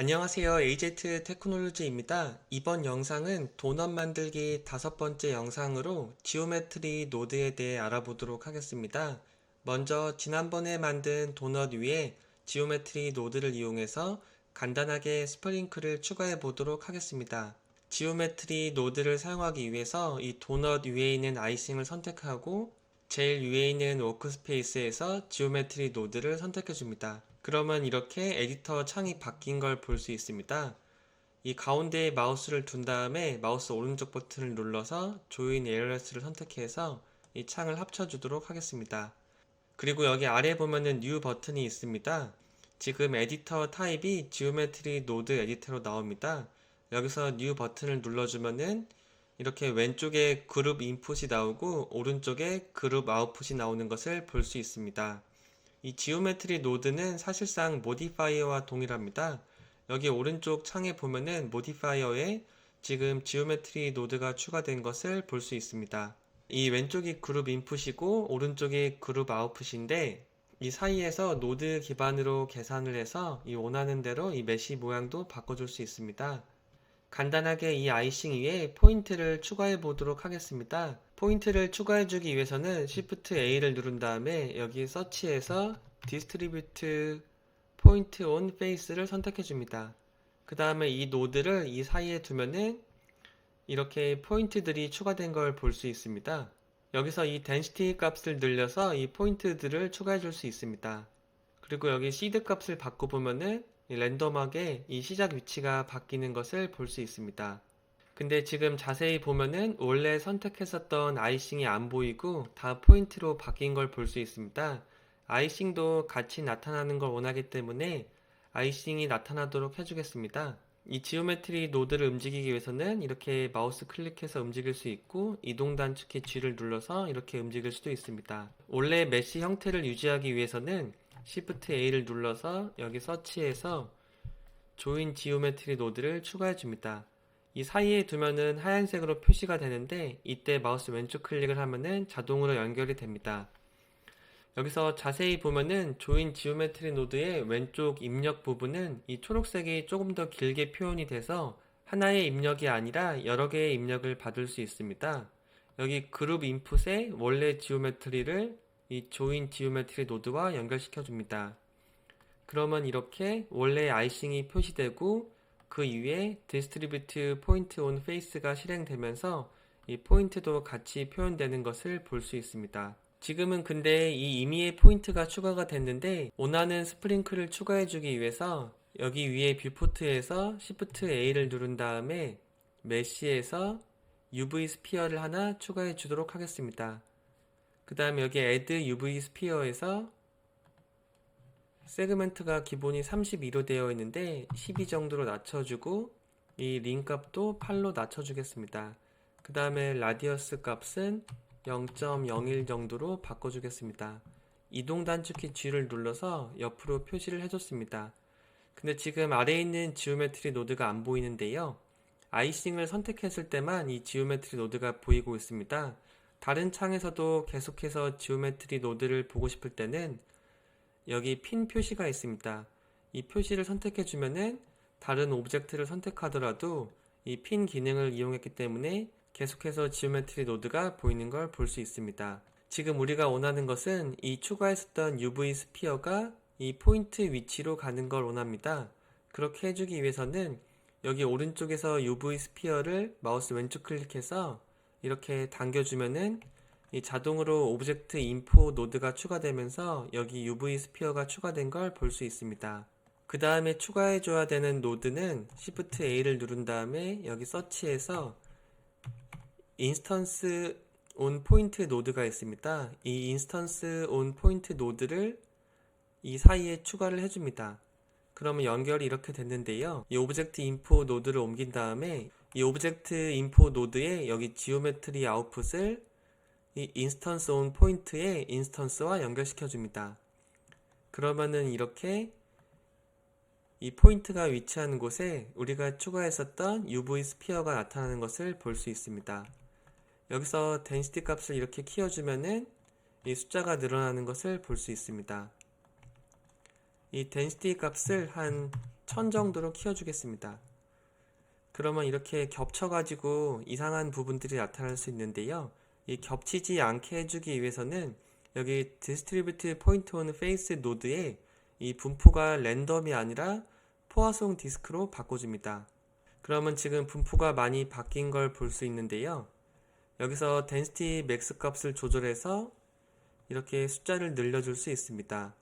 안녕하세요. AZ 테크놀로지입니다. 이번 영상은 도넛 만들기 5번째 영상으로 지오메트리 노드에 대해 알아보도록 하겠습니다. 먼저 지난번에 만든 도넛 위에 지오메트리 노드를 이용해서 간단하게 스프링클을 추가해 보도록 하겠습니다. 지오메트리 노드를 사용하기 위해서 이 도넛 위에 있는 아이싱을 선택하고 제일 위에 있는 워크스페이스에서 지오메트리 노드를 선택해 줍니다. 그러면 이렇게 에디터 창이 바뀐 걸 볼 수 있습니다. 이 가운데에 마우스를 둔 다음에 마우스 오른쪽 버튼을 눌러서 조인 에어레스를 선택해서 이 창을 합쳐주도록 하겠습니다. 그리고 여기 아래 보면은 뉴 버튼이 있습니다. 지금 에디터 타입이 지오메트리 노드 에디터로 나옵니다. 여기서 뉴 버튼을 눌러주면은 이렇게 왼쪽에 그룹 인풋이 나오고 오른쪽에 그룹 아웃풋이 나오는 것을 볼 수 있습니다. 이 지오메트리 노드는 사실상 모디파이어와 동일합니다. 여기 오른쪽 창에 보면은 모디파이어에 지금 지오메트리 노드가 추가된 것을 볼 수 있습니다. 이 왼쪽이 그룹 인풋이고 오른쪽이 그룹 아웃풋인데 이 사이에서 노드 기반으로 계산을 해서 이 원하는 대로 이 메시 모양도 바꿔줄 수 있습니다. 간단하게 이 아이싱 위에 포인트를 추가해 보도록 하겠습니다. 포인트를 추가해 주기 위해서는 Shift A를 누른 다음에 여기 서치에서 Distribute Point on Face를 선택해 줍니다. 그 다음에 이 노드를 이 사이에 두면은 이렇게 포인트들이 추가된 걸 볼 수 있습니다. 여기서 이 density 값을 늘려서 이 포인트들을 추가해 줄 수 있습니다. 그리고 여기 seed 값을 바꿔보면은 랜덤하게 이 시작 위치가 바뀌는 것을 볼 수 있습니다. 근데 지금 자세히 보면은 원래 선택했었던 아이싱이 안 보이고 다 포인트로 바뀐 걸 볼 수 있습니다. 아이싱도 같이 나타나는 걸 원하기 때문에 아이싱이 나타나도록 해주겠습니다. 이 지오메트리 노드를 움직이기 위해서는 이렇게 마우스 클릭해서 움직일 수 있고 이동 단축키 G를 눌러서 이렇게 움직일 수도 있습니다. 원래 메시 형태를 유지하기 위해서는 Shift A를 눌러서 여기 서치에서 조인 지오메트리 노드를 추가해 줍니다. 이 사이에 두면은 하얀색으로 표시가 되는데 이때 마우스 왼쪽 클릭을 하면은 자동으로 연결이 됩니다. 여기서 자세히 보면은 조인 지오메트리 노드의 왼쪽 입력 부분은 이 초록색이 조금 더 길게 표현이 돼서 하나의 입력이 아니라 여러 개의 입력을 받을 수 있습니다. 여기 그룹 인풋에 원래 지오메트리를 이 조인 지오메트리 노드와 연결시켜 줍니다. 그러면 이렇게 원래 아이싱이 표시되고 그 위에 디스트리뷰트 포인트 온 페이스가 실행되면서 이 포인트도 같이 표현되는 것을 볼 수 있습니다. 지금은 근데 이 임의의 포인트가 추가가 됐는데 원하는 스프링클을 추가해주기 위해서 여기 위에 뷰포트에서 Shift A를 누른 다음에 메시에서 UV 스피어를 하나 추가해 주도록 하겠습니다. 그 다음에 여기 Add UV 스피어에서 세그멘트가 기본이 32로 되어 있는데 12 정도로 낮춰주고 이 링 값도 8로 낮춰주겠습니다. 그 다음에 라디어스 값은 0.01 정도로 바꿔주겠습니다. 이동 단축키 G를 눌러서 옆으로 표시를 해줬습니다. 근데 지금 아래에 있는 지오메트리 노드가 안 보이는데요. 아이싱을 선택했을 때만 이 지오메트리 노드가 보이고 있습니다. 다른 창에서도 계속해서 지오메트리 노드를 보고 싶을 때는 여기 핀 표시가 있습니다. 이 표시를 선택해 주면은 다른 오브젝트를 선택하더라도 이 핀 기능을 이용했기 때문에 계속해서 지오메트리 노드가 보이는 걸 볼 수 있습니다. 지금 우리가 원하는 것은 이 추가했었던 UV 스피어가 이 포인트 위치로 가는 걸 원합니다. 그렇게 해주기 위해서는 여기 오른쪽에서 UV 스피어를 마우스 왼쪽 클릭해서 이렇게 당겨주면은 이 자동으로 오브젝트 인포 노드가 추가되면서 여기 UV 스피어가 추가된 걸 볼 수 있습니다. 그 다음에 추가해줘야 되는 노드는 Shift A를 누른 다음에 여기 서치에서 인스턴스 온 포인트 노드가 있습니다. 이 인스턴스 온 포인트 노드를 이 사이에 추가를 해줍니다. 그러면 연결이 이렇게 됐는데요. 이 오브젝트 인포 노드를 옮긴 다음에 이 오브젝트 인포 노드에 여기 지오메트리 아웃풋을 이 인스턴스 온 포인트의 인스턴스와 연결시켜 줍니다. 그러면은 이렇게 이 포인트가 위치한 곳에 우리가 추가했었던 UV 스피어가 나타나는 것을 볼 수 있습니다. 여기서 density 값을 이렇게 키워주면은 이 숫자가 늘어나는 것을 볼 수 있습니다. 이 density 값을 한 1000 정도로 키워주겠습니다. 그러면 이렇게 겹쳐가지고 이상한 부분들이 나타날 수 있는데요. 이 겹치지 않게 해주기 위해서는 여기 Distribute Point on Face 노드에 이 분포가 랜덤이 아니라 포화송 디스크로 바꿔줍니다. 그러면 지금 분포가 많이 바뀐 걸 볼 수 있는데요. 여기서 Density Max 값을 조절해서 이렇게 숫자를 늘려줄 수 있습니다.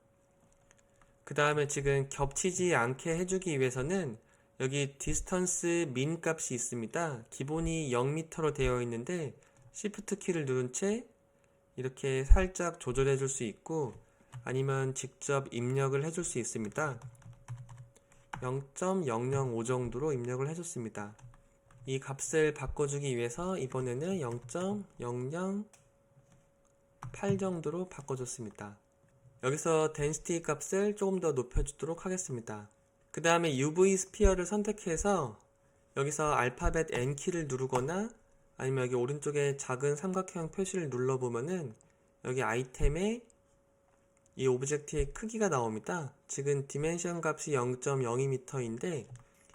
그 다음에 지금 겹치지 않게 해주기 위해서는 여기 Distance Min 값이 있습니다. 기본이 0m로 되어 있는데 Shift 키를 누른 채 이렇게 살짝 조절해 줄 수 있고 아니면 직접 입력을 해줄 수 있습니다. 0.005 정도로 입력을 해줬습니다. 이 값을 바꿔주기 위해서 이번에는 0.008 정도로 바꿔줬습니다. 여기서 density 값을 조금 더 높여주도록 하겠습니다. 그 다음에 UV 스피어를 선택해서 여기서 알파벳 N키를 누르거나 아니면 여기 오른쪽에 작은 삼각형 표시를 눌러보면은 여기 아이템에 이 오브젝트의 크기가 나옵니다. 지금 디멘션 값이 0.02m인데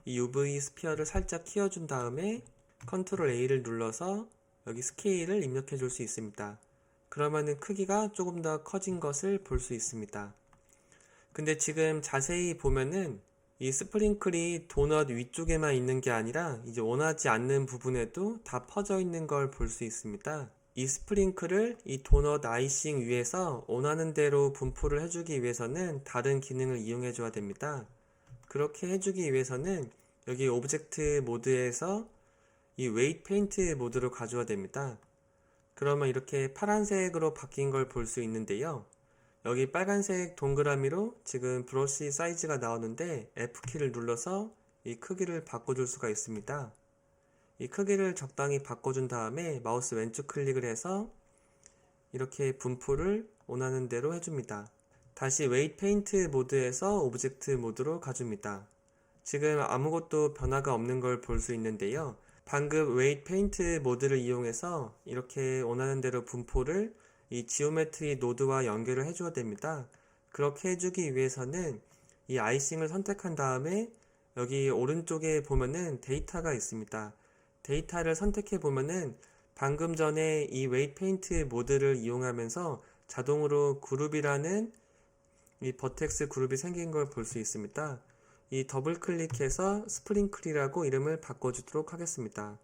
이 UV 스피어를 살짝 키워준 다음에 컨트롤 A를 눌러서 여기 스케일을 입력해 줄 수 있습니다. 그러면은 크기가 조금 더 커진 것을 볼 수 있습니다. 근데 지금 자세히 보면은 이 스프링클이 도넛 위쪽에만 있는 게 아니라 이제 원하지 않는 부분에도 다 퍼져 있는 걸 볼 수 있습니다. 이 스프링클을 이 도넛 아이싱 위에서 원하는 대로 분포를 해주기 위해서는 다른 기능을 이용해 줘야 됩니다. 그렇게 해주기 위해서는 여기 오브젝트 모드에서 이 웨이트 페인트 모드로 가져야 됩니다. 그러면 이렇게 파란색으로 바뀐 걸 볼 수 있는데요. 여기 빨간색 동그라미로 지금 브러쉬 사이즈가 나오는데 F키를 눌러서 이 크기를 바꿔줄 수가 있습니다. 이 크기를 적당히 바꿔준 다음에 마우스 왼쪽 클릭을 해서 이렇게 분포를 원하는 대로 해줍니다. 다시 웨이트 페인트 모드에서 오브젝트 모드로 가줍니다. 지금 아무것도 변화가 없는 걸 볼 수 있는데요. 방금 웨이트 페인트 모드를 이용해서 이렇게 원하는 대로 분포를 이 지오메트리 노드와 연결을 해줘야 됩니다. 그렇게 해주기 위해서는 이 아이싱을 선택한 다음에 여기 오른쪽에 보면은 데이터가 있습니다. 데이터를 선택해 보면은 방금 전에 이 웨이트 페인트 모드를 이용하면서 자동으로 그룹이라는 이 버텍스 그룹이 생긴 걸 볼 수 있습니다. 이 더블 클릭해서 스프링클이라고 이름을 바꿔주도록 하겠습니다.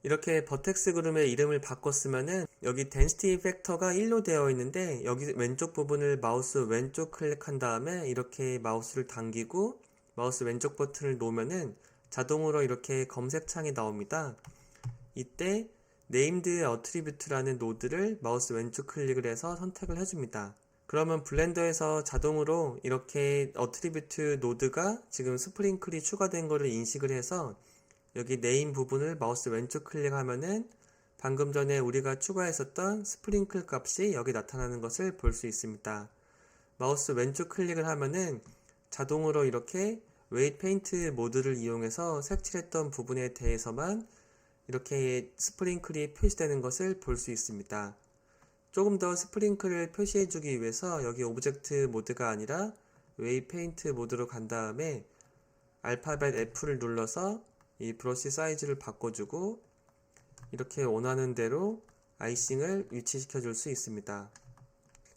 이렇게 버텍스 그룹의 이름을 바꿨으면은 여기 density 팩터가 1로 되어 있는데 여기 왼쪽 부분을 마우스 왼쪽 클릭한 다음에 이렇게 마우스를 당기고 마우스 왼쪽 버튼을 놓으면은 자동으로 이렇게 검색창이 나옵니다. 이때 named attribute라는 노드를 마우스 왼쪽 클릭을 해서 선택을 해줍니다. 그러면 블렌더에서 자동으로 이렇게 attribute 노드가 지금 스프링클이 추가된 것을 인식을 해서 여기 name 부분을 마우스 왼쪽 클릭하면은 방금 전에 우리가 추가했었던 스프링클 값이 여기 나타나는 것을 볼 수 있습니다. 마우스 왼쪽 클릭을 하면은 자동으로 이렇게 웨이트 페인트 모드를 이용해서 색칠했던 부분에 대해서만 이렇게 스프링클이 표시되는 것을 볼 수 있습니다. 조금 더 스프링클을 표시해 주기 위해서 여기 오브젝트 모드가 아니라 웨이트 페인트 모드로 간 다음에 알파벳 F를 눌러서 이 브러쉬 사이즈를 바꿔주고 이렇게 원하는 대로 아이싱을 위치시켜 줄 수 있습니다.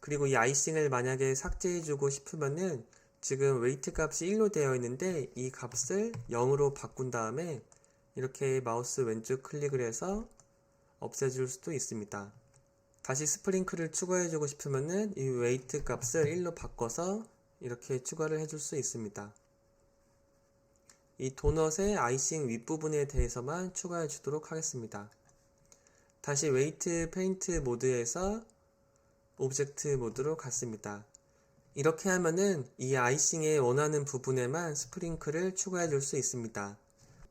그리고 이 아이싱을 만약에 삭제해 주고 싶으면은 지금 웨이트 값이 1로 되어 있는데 이 값을 0으로 바꾼 다음에 이렇게 마우스 왼쪽 클릭을 해서 없애줄 수도 있습니다. 다시 스프링클을 추가해 주고 싶으면은 이 웨이트 값을 1로 바꿔서 이렇게 추가를 해줄 수 있습니다. 이 도넛의 아이싱 윗부분에 대해서만 추가해 주도록 하겠습니다. 다시 웨이트 페인트 모드에서 오브젝트 모드로 갔습니다. 이렇게 하면은 이 아이싱의 원하는 부분에만 스프링클을 추가해 줄 수 있습니다.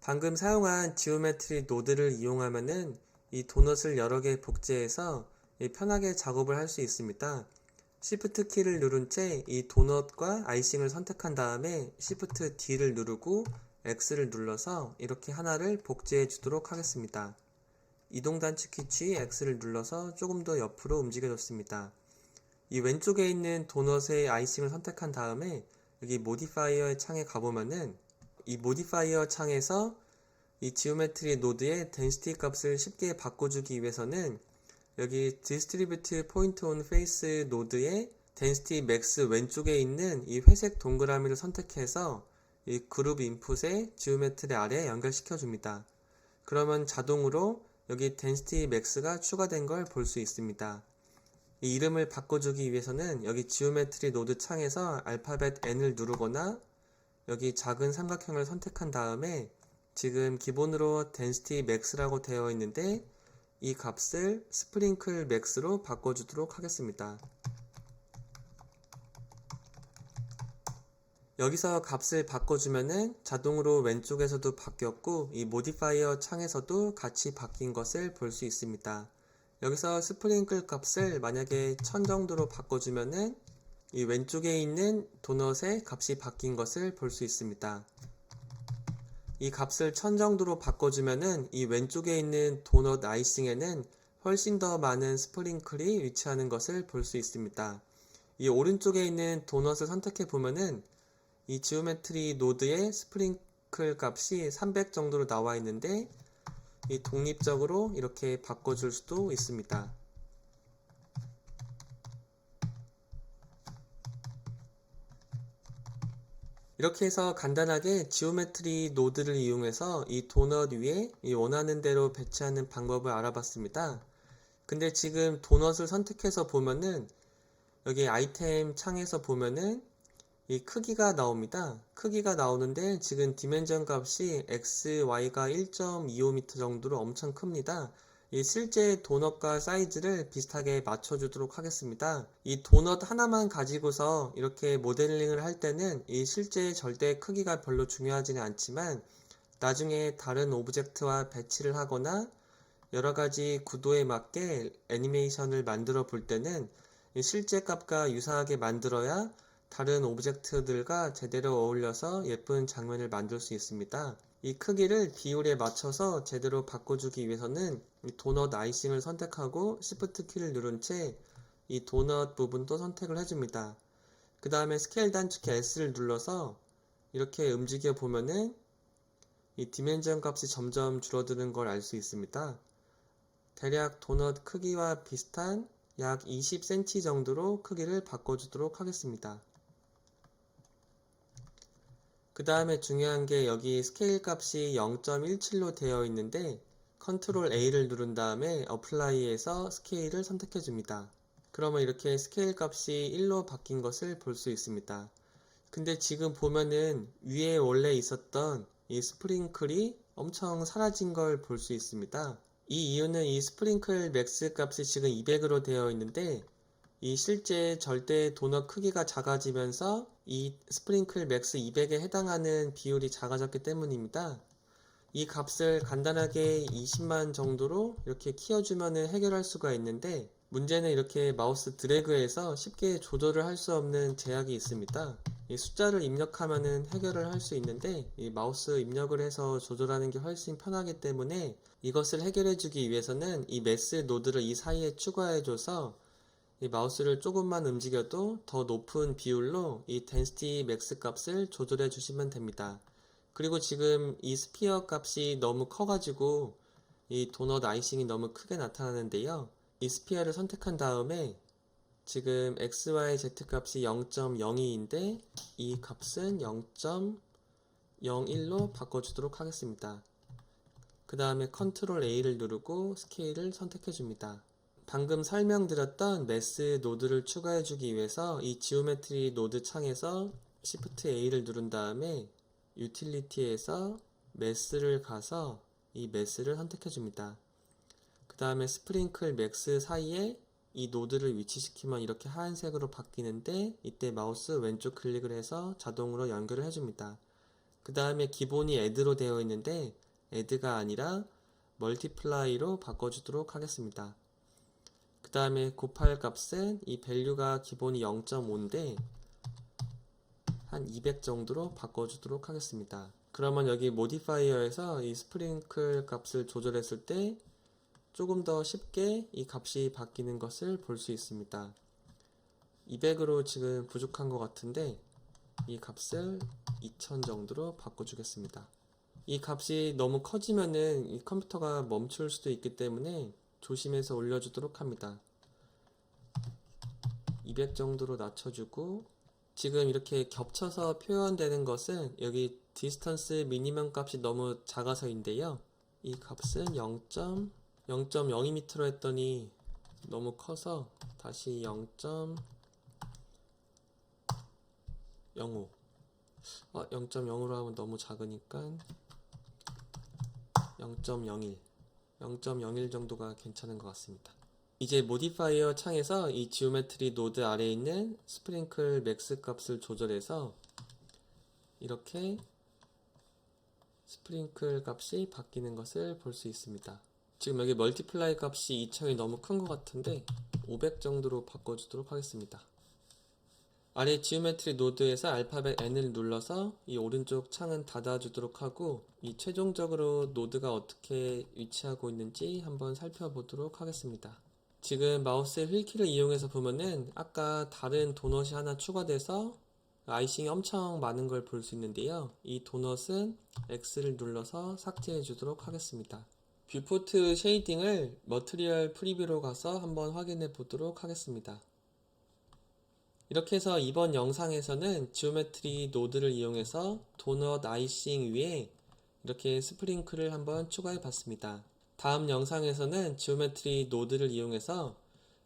방금 사용한 지오메트리 노드를 이용하면은 이 도넛을 여러 개 복제해서 편하게 작업을 할 수 있습니다. Shift 키를 누른 채 이 도넛과 아이싱을 선택한 다음에 Shift D를 누르고 X를 눌러서 이렇게 하나를 복제해 주도록 하겠습니다. 이동 단축키 취 X를 눌러서 조금 더 옆으로 움직여 줬습니다. 이 왼쪽에 있는 도넛의 아이싱을 선택한 다음에 여기 모디파이어의 창에 가보면은 이 모디파이어 창에서 이 지오메트리 노드의 density 값을 쉽게 바꿔주기 위해서는 여기 distribute point on face 노드의 density max 왼쪽에 있는 이 회색 동그라미를 선택해서 이 그룹 인풋에 지오메트리 아래에 연결시켜 줍니다. 그러면 자동으로 여기 density max가 추가된 걸 볼 수 있습니다. 이 이름을 바꿔주기 위해서는 여기 지오메트리 노드 창에서 알파벳 N을 누르거나 여기 작은 삼각형을 선택한 다음에 지금 기본으로 density max라고 되어 있는데 이 값을 sprinkle max로 바꿔주도록 하겠습니다. 여기서 값을 바꿔주면은 자동으로 왼쪽에서도 바뀌었고 이 모디파이어 창에서도 같이 바뀐 것을 볼 수 있습니다. 여기서 스프링클 값을 만약에 1000 정도로 바꿔주면은 이 왼쪽에 있는 도넛의 값이 바뀐 것을 볼 수 있습니다. 이 값을 1000 정도로 바꿔주면은 이 왼쪽에 있는 도넛 아이싱에는 훨씬 더 많은 스프링클이 위치하는 것을 볼 수 있습니다. 이 오른쪽에 있는 도넛을 선택해 보면은 이 지오메트리 노드의 스프링클 값이 300 정도로 나와 있는데 이 독립적으로 이렇게 바꿔줄 수도 있습니다. 이렇게 해서 간단하게 지오메트리 노드를 이용해서 이 도넛 위에 이 원하는 대로 배치하는 방법을 알아봤습니다. 근데 지금 도넛을 선택해서 보면은 여기 아이템 창에서 보면은 이 크기가 나옵니다. 크기가 나오는데 지금 디멘전 값이 x, y가 1.25m 정도로 엄청 큽니다. 이 실제 도넛과 사이즈를 비슷하게 맞춰주도록 하겠습니다. 이 도넛 하나만 가지고서 이렇게 모델링을 할 때는 이 실제 절대 크기가 별로 중요하지는 않지만 나중에 다른 오브젝트와 배치를 하거나 여러가지 구도에 맞게 애니메이션을 만들어 볼 때는 이 실제 값과 유사하게 만들어야 다른 오브젝트들과 제대로 어울려서 예쁜 장면을 만들 수 있습니다. 이 크기를 비율에 맞춰서 제대로 바꿔주기 위해서는 이 도넛 아이싱을 선택하고 Shift 키를 누른 채 이 도넛 부분도 선택을 해줍니다. 그 다음에 스케일 단축키 S를 눌러서 이렇게 움직여 보면은 이 디멘전 값이 점점 줄어드는 걸 알 수 있습니다. 대략 도넛 크기와 비슷한 약 20cm 정도로 크기를 바꿔주도록 하겠습니다. 그 다음에 중요한 게 여기 스케일 값이 0.17로 되어 있는데 컨트롤 A를 누른 다음에 어플라이에서 스케일을 선택해 줍니다. 그러면 이렇게 스케일 값이 1로 바뀐 것을 볼 수 있습니다. 근데 지금 보면은 위에 원래 있었던 이 스프링클이 엄청 사라진 걸 볼 수 있습니다. 이 이유는 이 스프링클 맥스 값이 지금 200으로 되어 있는데 이 실제 절대 도넛 크기가 작아지면서 이 스프링클 맥스 200에 해당하는 비율이 작아졌기 때문입니다. 이 값을 간단하게 20만 정도로 이렇게 키워주면 해결할 수가 있는데 문제는 이렇게 마우스 드래그해서 쉽게 조절을 할 수 없는 제약이 있습니다. 이 숫자를 입력하면 해결을 할 수 있는데 이 마우스 입력을 해서 조절하는 게 훨씬 편하기 때문에 이것을 해결해 주기 위해서는 이 매스 노드를 이 사이에 추가해줘서 이 마우스를 조금만 움직여도 더 높은 비율로 이 density max 값을 조절해 주시면 됩니다. 그리고 지금 이 스피어 값이 너무 커가지고 이 도넛 아이싱이 너무 크게 나타나는데요. 이 스피어를 선택한 다음에 지금 XYZ 값이 0.02인데 이 값은 0.01로 바꿔주도록 하겠습니다. 그 다음에 컨트롤 A를 누르고 스케일을 선택해 줍니다. 방금 설명드렸던 매스 노드를 추가해주기 위해서 이 지오메트리 노드 창에서 Shift A를 누른 다음에 유틸리티에서 매스를 가서 이 매스를 선택해줍니다. 그 다음에 스프링클 맥스 사이에 이 노드를 위치시키면 이렇게 하얀색으로 바뀌는데 이때 마우스 왼쪽 클릭을 해서 자동으로 연결을 해줍니다. 그 다음에 기본이 add로 되어 있는데 add가 아니라 multiply로 바꿔주도록 하겠습니다. 그 다음에 곱할 값은 이 value가 기본이 0.5인데 한 200 정도로 바꿔주도록 하겠습니다. 그러면 여기 모디파이어에서 이 스프링클 값을 조절했을 때 조금 더 쉽게 이 값이 바뀌는 것을 볼 수 있습니다. 200으로 지금 부족한 것 같은데 이 값을 2000 정도로 바꿔주겠습니다. 이 값이 너무 커지면은 이 컴퓨터가 멈출 수도 있기 때문에 조심해서 올려주도록 합니다. 200 정도로 낮춰주고, 지금 이렇게 겹쳐서 표현되는 것은 여기 디스턴스 미니멈 값이 너무 작아서인데요. 이 값은 0.02m로 했더니 너무 커서 다시 0.05 0.0으로 하면 너무 작으니까 0.01 정도가 괜찮은 것 같습니다. 이제 모디파이어 창에서 이 지오메트리 노드 아래에 있는 스프링클 맥스 값을 조절해서 이렇게 스프링클 값이 바뀌는 것을 볼 수 있습니다. 지금 여기 멀티플라이 값이 2000이 너무 큰 것 같은데 500 정도로 바꿔주도록 하겠습니다. 아래 지오메트리 노드에서 알파벳 N을 눌러서 이 오른쪽 창은 닫아주도록 하고, 이 최종적으로 노드가 어떻게 위치하고 있는지 한번 살펴보도록 하겠습니다. 지금 마우스의 휠키를 이용해서 보면은 아까 다른 도넛이 하나 추가돼서 아이싱이 엄청 많은 걸 볼 수 있는데요. 이 도넛은 X를 눌러서 삭제해 주도록 하겠습니다. 뷰포트 쉐이딩을 머트리얼 프리뷰로 가서 한번 확인해 보도록 하겠습니다. 이렇게 해서 이번 영상에서는 지오메트리 노드를 이용해서 도넛 아이싱 위에 이렇게 스프링클을 한번 추가해 봤습니다. 다음 영상에서는 지오메트리 노드를 이용해서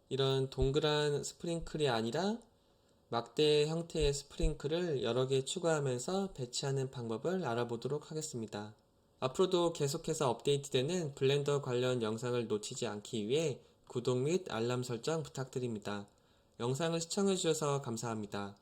이런 동그란 스프링클이 아니라 막대 형태의 스프링클을 여러 개 추가하면서 배치하는 방법을 알아보도록 하겠습니다. 앞으로도 계속해서 업데이트되는 블렌더 관련 영상을 놓치지 않기 위해 구독 및 알람 설정 부탁드립니다. 영상을 시청해주셔서 감사합니다.